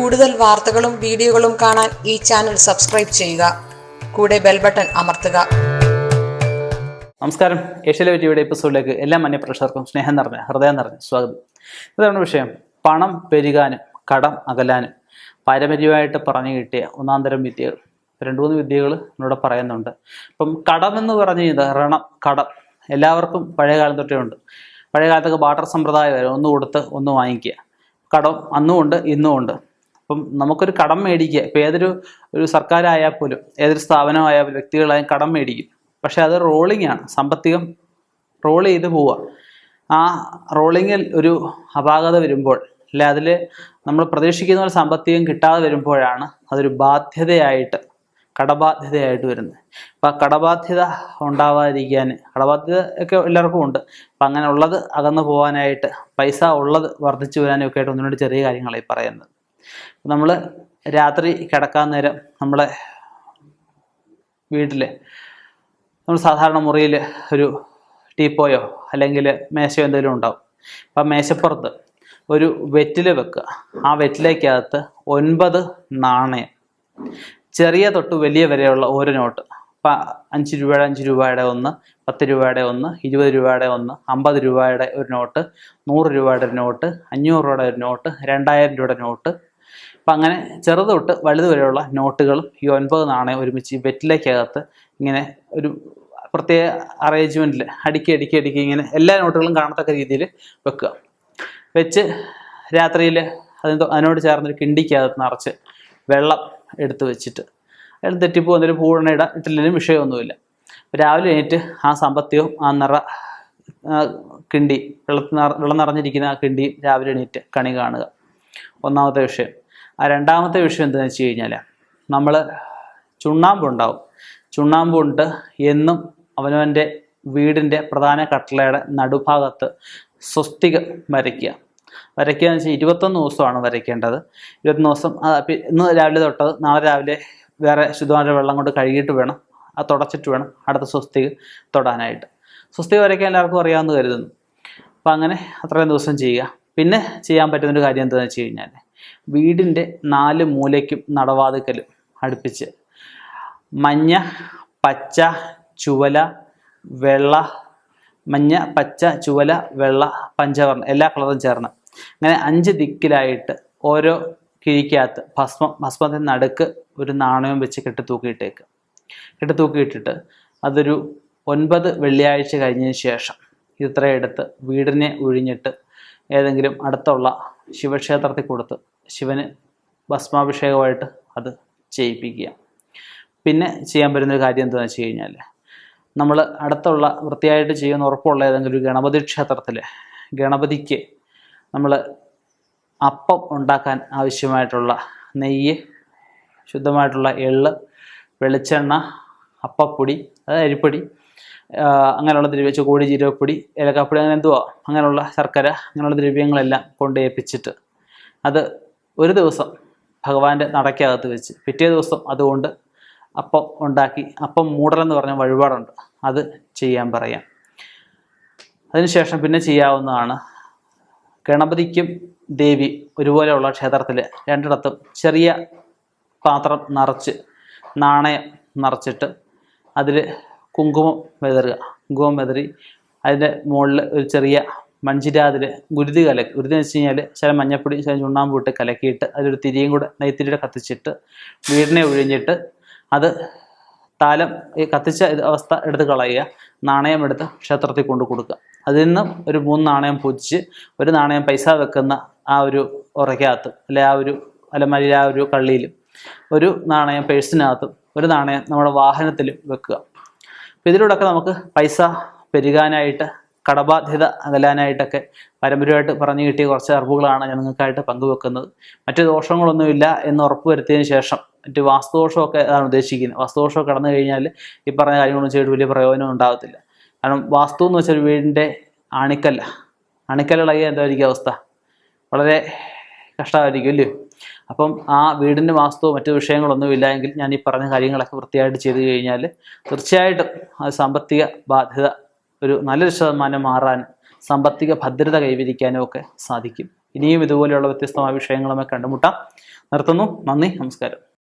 കൂടുതൽ വാർത്തകളും വീഡിയോകളും കാണാൻ ഈ ചാനൽ സബ്സ്ക്രൈബ് ചെയ്യുക. കൂടെ ബെൽ ബട്ടൺ അമർത്തുക. നമസ്കാരം. ഏഷ്യാനെറ്റ് ടിവിയുടെ എപ്പിസോഡിലേക്ക് എല്ലാ മാന്യപ്രേക്ഷകർക്കും ഹൃദയം നിറഞ്ഞ സ്വാഗതം. ഇതാണ് വിഷയം. പണം പെരുകാനും കടം അകലാനും പാരമ്പര്യമായിട്ട് പറഞ്ഞു കിട്ടിയ ഒന്നാം തരം വിദ്യകൾ. 2-3 വിദ്യകൾ എന്നോട് പറയുന്നുണ്ട്. അപ്പം കടം എന്ന് പറഞ്ഞു കഴിഞ്ഞാൽ ഋണം, കടം എല്ലാവർക്കും പഴയ കാലം തൊട്ടേ ഉണ്ട്. പഴയ കാലത്തൊക്കെ ബാർട്ടർ സമ്പ്രദായം വരെ ഒന്ന് കൊടുത്ത് ഒന്ന് വാങ്ങിക്കുക. കടം അന്നും ഉണ്ട് ഇന്നും ഉണ്ട്. അപ്പം നമുക്കൊരു കടം മേടിക്കുക. ഇപ്പം ഏതൊരു സർക്കാരായാൽ പോലും ഏതൊരു സ്ഥാപനമായാൽ പോലും വ്യക്തികളായും കടം മേടിക്കും. പക്ഷെ അത് റോളിംഗ് ആണ്. സാമ്പത്തികം റോൾ ചെയ്ത് പോവുക. ആ റോളിങ്ങിൽ ഒരു അപാകത വരുമ്പോൾ അല്ലെ അതിൽ നമ്മൾ പ്രതീക്ഷിക്കുന്ന ഒരു സാമ്പത്തികം കിട്ടാതെ വരുമ്പോഴാണ് അതൊരു ബാധ്യതയായിട്ട് കടബാധ്യതയായിട്ട് വരുന്നത്. അപ്പം ആ കടബാധ്യത ഉണ്ടാവാതിരിക്കാൻ, കടബാധ്യത ഒക്കെ എല്ലാവർക്കും ഉണ്ട്. അപ്പം അങ്ങനെ ഉള്ളത് അകന്നു പോകാനായിട്ട്, പൈസ ഉള്ളത് വർദ്ധിച്ചു വരാനും ഒക്കെ ആയിട്ട് 1-2 ചെറിയ കാര്യങ്ങളായി പറയുന്നത്. നമ്മൾ രാത്രി കിടക്കാൻ നേരം നമ്മളെ വീട്ടിൽ നമ്മൾ സാധാരണ മുറിയിൽ ഒരു ടീപ്പോയോ അല്ലെങ്കിൽ മേശയോ എന്തെങ്കിലും ഉണ്ടാവും. അപ്പം മേശപ്പുറത്ത് ഒരു വെറ്റില വെക്കുക. ആ വെറ്റിലേക്കകത്ത് 9 നാണയം, ചെറിയ തൊട്ട് വലിയ വരെയുള്ള ഓരോ നോട്ട്. ഇപ്പം 5 രൂപയുടെ 5 രൂപയുടെ ഒന്ന്, 10 രൂപയുടെ ഒന്ന്, 20 രൂപയുടെ ഒന്ന്, 50 രൂപയുടെ ഒരു നോട്ട്, 100 രൂപയുടെ ഒരു നോട്ട്, 500 രൂപയുടെ ഒരു നോട്ട്, 2000 രൂപയുടെ നോട്ട്. അപ്പം അങ്ങനെ ചെറുത് തൊട്ട് വലുത് വരെയുള്ള നോട്ടുകളും ഈ 9 നാണയം ഒരുമിച്ച് വെറ്റിലേക്കകത്ത് ഇങ്ങനെ ഒരു പ്രത്യേക അറേഞ്ച്മെൻറ്റിൽ അടുക്കി ഇങ്ങനെ എല്ലാ നോട്ടുകളും കാണത്തക്ക രീതിയിൽ വെക്കുക. വെച്ച് രാത്രിയിൽ അതിനോട് ചേർന്നൊരു കിണ്ടിക്കകത്ത് നിറച്ച് വെള്ളം എടുത്ത് വെച്ചിട്ട് അതിൽ തെറ്റിപ്പോ എന്തെങ്കിലും പൂവെണ്ണ ഇട്ടില്ലെങ്കിലും വിഷയമൊന്നുമില്ല. രാവിലെ എണീറ്റ് ആ സാമ്പത്തികവും ആ കിണ്ടി വെള്ളം നിറഞ്ഞിരിക്കുന്ന ആ കിണ്ടി രാവിലെ എണീറ്റ് കണി കാണുക. ഒന്നാമത്തെ വിഷയം. രണ്ടാമത്തെ വിഷയം എന്താണെന്ന് വെച്ച് കഴിഞ്ഞാൽ നമ്മൾ ചുണ്ണാമ്പുണ്ടാവും. ചുണ്ണാമ്പുണ്ട് എന്നും അവനവൻ്റെ വീടിൻ്റെ പ്രധാന കട്ടളയുടെ നടുഭാഗത്ത് സ്വസ്തികം വരയ്ക്കുക എന്ന് വെച്ചാൽ 21 ദിവസമാണ് വരയ്ക്കേണ്ടത്. 21 ദിവസം ഇന്ന് രാവിലെ തൊട്ടത് നാളെ രാവിലെ വേറെ ശുദ്ധമായ വെള്ളം കൊണ്ട് കഴുകിയിട്ട് വേണം, അത് തുടച്ചിട്ട് വേണം അടുത്ത സ്വസ്തിക തൊടാനായിട്ട്. സ്വസ്തിക വരയ്ക്കാൻ എല്ലാവർക്കും അറിയാമെന്ന് കരുതുന്നു. അപ്പം അങ്ങനെ അത്രയും ദിവസം ചെയ്യുക. പിന്നെ ചെയ്യാൻ പറ്റുന്നൊരു കാര്യം എന്താണെന്ന് വെച്ച് കഴിഞ്ഞാൽ വീടിൻ്റെ 4 മൂലയ്ക്കും നടവാതിക്കലും അടുപ്പിച്ച് മഞ്ഞ, പച്ച, ചുവല, വെള്ള, മഞ്ഞ, പച്ച, ചുവല, വെള്ള, പഞ്ചവർണ്ണം എല്ലാ കളറും ചേർന്ന് അങ്ങനെ 5 ദിക്കിലായിട്ട് ഓരോ കിഴിക്കകത്ത് ഭസ്മത്തിൻ്റെ നടുക്ക് ഒരു നാണയം വെച്ച് കെട്ടിത്തൂക്കിയിട്ടിട്ട് അതൊരു 9 വെള്ളിയാഴ്ച കഴിഞ്ഞതിന് ശേഷം ഇത്രയും എടുത്ത് വീടിനെ ഒഴിഞ്ഞിട്ട് ഏതെങ്കിലും അടുത്തുള്ള ശിവക്ഷേത്രത്തിൽ കൊടുത്ത് ശിവന് ഭസ്മാഭിഷേകമായിട്ട് അത് ചെയ്യിപ്പിക്കുക. പിന്നെ ചെയ്യാൻ പറ്റുന്നൊരു കാര്യം എന്താണെന്ന് വെച്ച് കഴിഞ്ഞാൽ നമ്മൾ അടുത്തുള്ള വൃത്തിയായിട്ട് ചെയ്യുന്ന ഉറപ്പുള്ള ഏതെങ്കിലും ഒരു ഗണപതി ക്ഷേത്രത്തിൽ ഗണപതിക്ക് നമ്മൾ അപ്പം ഉണ്ടാക്കാൻ ആവശ്യമായിട്ടുള്ള നെയ്യ്, ശുദ്ധമായിട്ടുള്ള എള്ള്, വെളിച്ചെണ്ണ, അപ്പപ്പൊടി, അതായത് അരിപ്പൊടി, അങ്ങനെയുള്ള ദ്രവ്യം, കോഴി ജീരകപ്പൊടി, ഏലക്കാപ്പൊടി, അങ്ങനെ എന്തുവാ അങ്ങനെയുള്ള ശർക്കര, അങ്ങനെയുള്ള ദ്രവ്യങ്ങളെല്ലാം കൊണ്ട് ഏൽപ്പിച്ചിട്ട് അത് ഒരു ദിവസം ഭഗവാന്റെ നടയ്ക്കകത്ത് വെച്ച് പിറ്റേ ദിവസം അതുകൊണ്ട് അപ്പം ഉണ്ടാക്കി, അപ്പം മൂടലെന്ന് പറഞ്ഞ വഴിപാടുണ്ട്, അത് ചെയ്യാൻ പറയാം. അതിനുശേഷം പിന്നെ ചെയ്യാവുന്നതാണ് ഗണപതിക്കും ദേവി ഒരുപോലെയുള്ള ക്ഷേത്രത്തിൽ 2ഇടത്തും ചെറിയ പാത്രം നിറച്ച് നാണയം നിറച്ചിട്ട് അതിൽ കുങ്കുമം വെതറി അതിൻ്റെ മുകളിൽ ഒരു ചെറിയ മൺചിരാതിൽ ഗുരുതി എന്ന് വെച്ച് കഴിഞ്ഞാൽ ചില മഞ്ഞപ്പൊടി ചില ചുണ്ണാമ്പ് ഇട്ട് കലക്കിയിട്ട് അതിലൊരു തിരിയും കൂടെ നെയ്ത്തിരിയുടെ കത്തിച്ചിട്ട് വീടിനെ ഒഴിഞ്ഞിട്ട് അത് താലം കത്തിച്ച അവസ്ഥ എടുത്ത് കളയുക. നാണയം എടുത്ത് ക്ഷേത്രത്തിൽ കൊണ്ടു കൊടുക്കുക. അതിൽ നിന്നും ഒരു 3 നാണയം പൂജിച്ച് ഒരു നാണയം പൈസ വെക്കുന്ന ആ ഒരു ഉറയ്ക്കകത്ത് അല്ലെ ആ ഒരു അലമാരിയിൽ ആ ഒരു കള്ളിയിലും, ഒരു നാണയം പേഴ്സിനകത്തും, ഒരു നാണയം നമ്മുടെ വാഹനത്തിലും വെക്കുക. അപ്പോൾ ഇതിലൂടെയൊക്കെ നമുക്ക് പൈസ പെരുകാനായിട്ട് കടബാധ്യത അകലാനായിട്ടൊക്കെ പാരമ്പര്യമായിട്ട് പറഞ്ഞു കിട്ടിയ കുറച്ച് അറിവുകളാണ് ഞാൻ നിങ്ങൾക്കായിട്ട് പങ്കുവെക്കുന്നത്. മറ്റു ദോഷങ്ങളൊന്നുമില്ല എന്ന് ഉറപ്പുവരുത്തിയതിന് ശേഷം മറ്റ് വാസ്തുദോഷമൊക്കെ അതാണ് ഉദ്ദേശിക്കുന്നത്. വാസ്തുദോഷമൊക്കെ കടന്നു കഴിഞ്ഞാൽ ഈ പറഞ്ഞ കാര്യങ്ങളൊന്നും ചെയ്തിട്ട് വലിയ പ്രയോജനം ഉണ്ടാകത്തില്ല. കാരണം വാസ്തു എന്ന് വെച്ചാൽ വീടിൻ്റെ അണിക്കല്ലിളകിയ എന്തായിരിക്കും അവസ്ഥ? വളരെ കഷ്ടമായിരിക്കും അല്ലേ? അപ്പം ആ വീടിൻ്റെ വാസ്തുവോ മറ്റു വിഷയങ്ങളൊന്നും ഇല്ല എങ്കിൽ ഞാൻ ഈ പറഞ്ഞ കാര്യങ്ങളൊക്കെ വൃത്തിയായിട്ട് ചെയ്തു കഴിഞ്ഞാൽ തീർച്ചയായിട്ടും അത് സാമ്പത്തിക ബാധ്യത ഒരു നല്ലൊരു ശതമാനം മാറാൻ, സാമ്പത്തിക ഭദ്രത കൈവരിക്കാനും ഒക്കെ സാധിക്കും. ഇനിയും ഇതുപോലെയുള്ള വ്യത്യസ്തമായ വിഷയങ്ങളുമായി കണ്ടുമുട്ടാം. നിർത്തുന്നു. നന്ദി, നമസ്കാരം.